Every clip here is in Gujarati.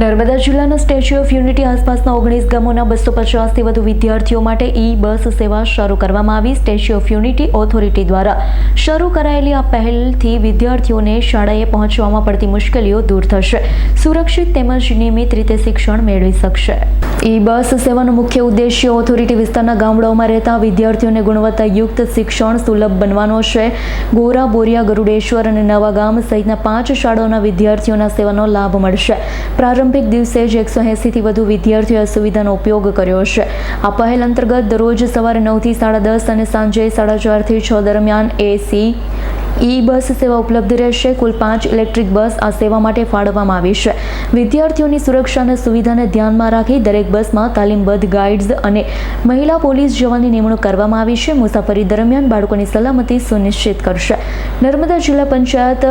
નર્મદા જિલ્લાના સ્ટેચ્યુ ઓફ યુનિટી આસપાસના 19 ગામોના 250થી વધુ વિદ્યાર્થીઓ માટે બસ સેવા શરૂ કરવામાં આવી। સ્ટેચ્યુ ઓફ યુનિટી ઓથોરિટી દ્વારા શરૂ કરાયેલી આ પહેલથી વિદ્યાર્થીઓને શાળાએ પહોંચવામાં પડતી મુશ્કેલીઓ દૂર થશે, સુરક્ષિત તેમજ નિયમિત રીતે શિક્ષણ મેળવી શકશે। બસ સેવાનો મુખ્ય ઉદ્દેશ્ય ઓથોરિટી વિસ્તારના ગામડાઓમાં રહેતા વિદ્યાર્થીઓને ગુણવત્તાયુક્ત શિક્ષણ સુલભ બનવાનો છે। ગોરા, બોરિયા, ગરુડેશ્વર અને નવાગામ સહિતના 5 શાળાઓના વિદ્યાર્થીઓના સેવાનો લાભ મળશે। પ્રારંભિક દિવસે જ 180થી વધુ વિદ્યાર્થીઓએ સુવિધાનો ઉપયોગ કર્યો છે। આ પહેલ અંતર્ગત દરરોજ સવારે 9 થી 10:30 અને સાંજે 4:30 થી 6 દરમિયાન AC બસ સેવા ઉપલબ્ધ રહેશે। કુલ 5 ઇલેક્ટ્રિક બસ આ સેવા માટે ફાળવવામાં આવી છે। વિદ્યાર્થીઓની સુરક્ષા અને સુવિધાને ધ્યાનમાં રાખી દરેક બસમાં તાલીમબદ્ધ ગાઈડ્સ અને મહિલા પોલીસ જવાનની નિમણૂક કરવામાં આવી છે। મુસાફરી દરમિયાન બાળકોની સલામતી સુનિશ્ચિત કરશે। નર્મદા જિલ્લા પંચાયત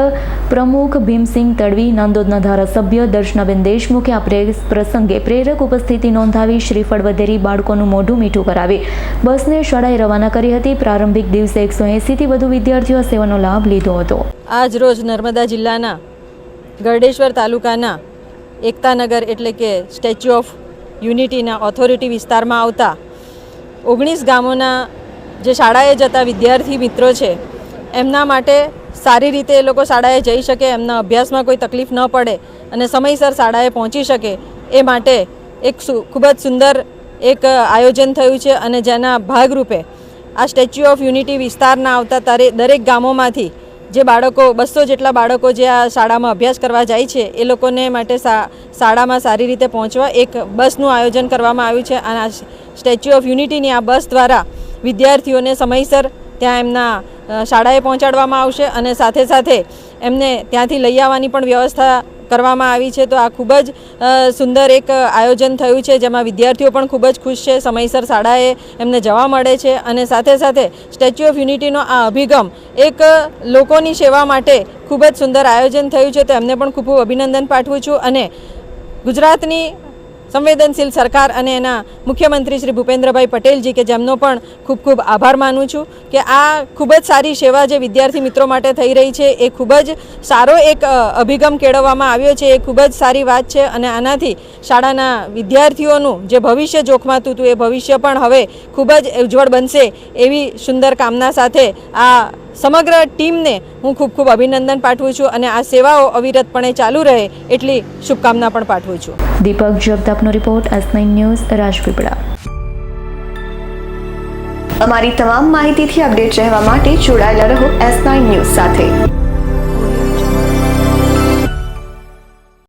પ્રમુખ ભીમસિંહ તડવી, નાંદોદના ધારાસભ્ય દર્શનાબેન દેશમુખે આ પ્રસંગે પ્રેરક ઉપસ્થિતિ નોંધાવી શ્રીફળ વધેરી બાળકોનું મોઢું મીઠું કરાવી બસને શાળાએ રવાના કરી હતી। પ્રારંભિક દિવસે 180થી વધુ વિદ્યાર્થીઓ સેવાનો લાભ લીધો હતો। આજ રોજ નર્મદા જિલ્લાના ગરડેશ્વર તાલુકાના એકતાનગર એટલે કે સ્ટેચ્યુ ઓફ યુનિટીના ઓથોરિટી વિસ્તારમાં આવતા 19 ગામોના જે શાળાએ જતા વિદ્યાર્થી મિત્રો છે એમના માટે સારી રીતે એ લોકો શાળાએ જઈ શકે, એમના અભ્યાસમાં કોઈ તકલીફ ન પડે અને સમયસર શાળાએ પહોંચી શકે એ માટે એક ખૂબ જ સુંદર એક આયોજન થયું છે અને જેના ભાગરૂપે આ સ્ટેચ્યુ ઓફ યુનિટી વિસ્તારના આવતા દરેક ગામોમાંથી જે બાળકો 200 જેટલા બાળકો જે આ શાળામાં અભ્યાસ કરવા જાય છે એ લોકોને માટે શાળામાં સારી રીતે પહોંચવા એક બસનું આયોજન કરવામાં આવ્યું છે। અને આ સ્ટેચ્યુ ઓફ યુનિટીની આ બસ દ્વારા વિદ્યાર્થીઓને સમયસર ત્યાં એમના શાળાએ પહોંચાડવામાં આવશે અને સાથે સાથે એમને ત્યાંથી લઈ આવવાની પણ વ્યવસ્થા કરવામાં આવી છે। તો આ ખૂબ જ સુંદર એક આયોજન થયું છે જેમાં વિદ્યાર્થીઓ પણ ખૂબ જ ખુશ છે, સમયસર શાળાએ એમને જવા મળે છે અને સાથે સાથે સ્ટેચ્યુ ઓફ યુનિટીનો આ અભિગમ એક લોકોની સેવા માટે ખૂબ જ સુંદર આયોજન થયું છે। તો એમને પણ ખૂબ ખૂબ અભિનંદન પાઠવું છું અને ગુજરાતની સંવેદનશીલ સરકાર અને એના મુખ્યમંત્રી શ્રી ભૂપેન્દ્રભાઈ પટેલજી કે જેમનો પણ ખૂબ ખૂબ આભાર માનું છું કે આ ખૂબ જ સારી સેવા જે વિદ્યાર્થી મિત્રો માટે થઈ રહી છે એ ખૂબ જ સારો એક અભિગમ કેળવવામાં આવ્યો છે, એ ખૂબ જ સારી વાત છે અને આનાથી શાળાના વિદ્યાર્થીઓનું જે ભવિષ્ય જોખમાતું હતું એ ભવિષ્ય પણ હવે ખૂબ જ ઉજ્જવળ બનશે એવી સુંદર કામના સાથે આ સમગ્ર ટીમને હું ખૂબ ખૂબ અભિનંદન પાઠવું છું અને આ સેવાઓ અવિરતપણે ચાલુ રહે એટલી શુભકામના પણ પાઠવું છું। દીપક જગતાપનો રિપોર્ટ, S9 ન્યૂઝ, રાજપીપળા। અમારી તમામ માહિતીથી અપડેટ રહેવા માટે જોડાયેલા રહો S9 ન્યૂઝ સાથે।